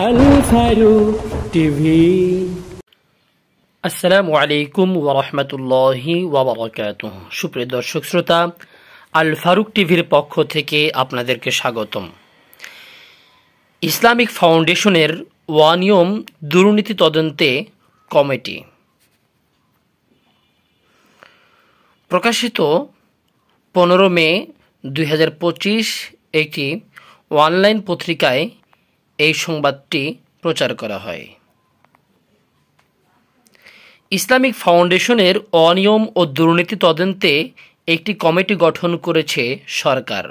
Al Faruk TV. আসসালামু আলাইকুম ওয়া রাহমাতুল্লাহি ওয়া বারাকাতুহু। সুপ্রিয় দর্শক শ্রোতা, আল ফারুক টিভির পক্ষ থেকে আপনাদেরকে স্বাগতম। ইসলামিক ফাউন্ডেশনের অনিয়ম দুর্নীতি তদন্তে কমিটি প্রকাশিত 15 মে 2025 একটি অনলাইন পত্রিকায় এই সংবাদটি প্রচার করা হয়। ইসলামিক ফাউন্ডেশনের অনিয়ম ও দুর্নীতি তদন্তে একটি কমিটি গঠন করেছে সরকার।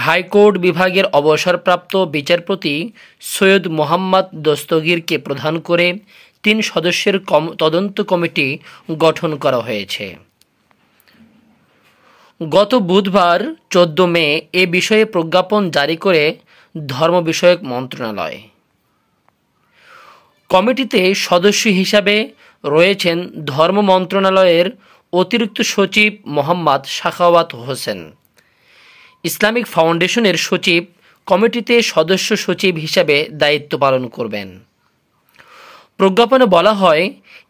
হাইকোর্ট বিভাগের অবসরপ্রাপ্ত বিচারপতি সৈয়দ মোহাম্মদ দস্তগীরকে প্রধান করে 3 সদস্যের তদন্ত কমিটি গঠন করা হয়েছে। গত বুধবার 14 মে এ বিষয়ে প্রজ্ঞাপন জারি করে ধর্ম বিষয়ক মন্ত্রণালয়। কমিটিতে সদস্য হিসাবে রয়েছেন ধর্ম মন্ত্রণালয়ের অতিরিক্ত সচিব মোহাম্মদ সাখাওয়াত হোসেন। ইসলামিক ফাউন্ডেশনের সচিব কমিটিতে সদস্য সচিব হিসাবে দায়িত্ব পালন করবেন। প্রজ্ঞাপনে বলা হয়,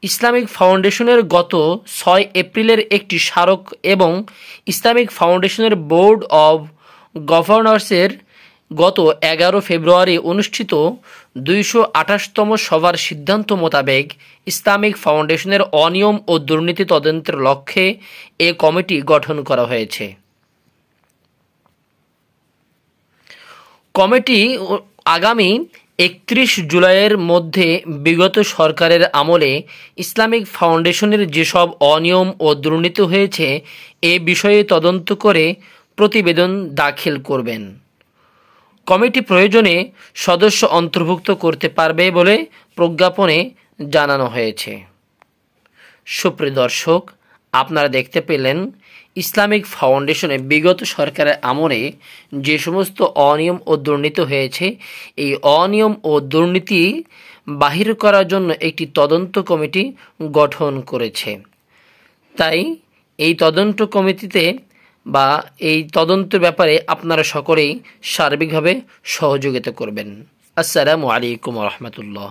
ইসলামিক ফাউন্ডেশনের গত 6 এপ্রিলের একটি স্মারক এবং ইসলামিক ফাউন্ডেশনের বোর্ড অব গভর্নর্সের গত 11 ফেব্রুয়ারি অনুষ্ঠিত 228তম সভার সিদ্ধান্ত মোতাবেক ইসলামিক ফাউন্ডেশনের অনিয়ম ও দুর্নীতি তদন্তের লক্ষ্যে এ কমিটি গঠন করা হয়েছে। কমিটি আগামী 31 জুলাইয়ের মধ্যে বিগত সরকারের আমলে ইসলামিক ফাউন্ডেশনের যেসব অনিয়ম ও দুর্নীতি হয়েছে এ বিষয়ে তদন্ত করে প্রতিবেদন দাখিল করবেন। কমিটি প্রয়োজনে সদস্য অন্তর্ভুক্ত করতে পারবে বলে প্রজ্ঞাপনে জানানো হয়েছে। সুপ্রিয় দর্শক, আপনারা দেখতে পেলেন ইসলামিক ফাউন্ডেশনে বিগত সরকারের আমলে যে সমস্ত অনিয়ম ও দুর্নীতি হয়েছে এই অনিয়ম ও দুর্নীতি বাহির করার জন্য একটি তদন্ত কমিটি গঠন করেছে। তাই এই তদন্ত কমিটিতে বা এই তদন্তের ব্যাপারে আপনারা সকলেই সার্বিকভাবে সহযোগিতা করবেন। আসসালামু আলাইকুম ওয়া রাহমাতুল্লাহ।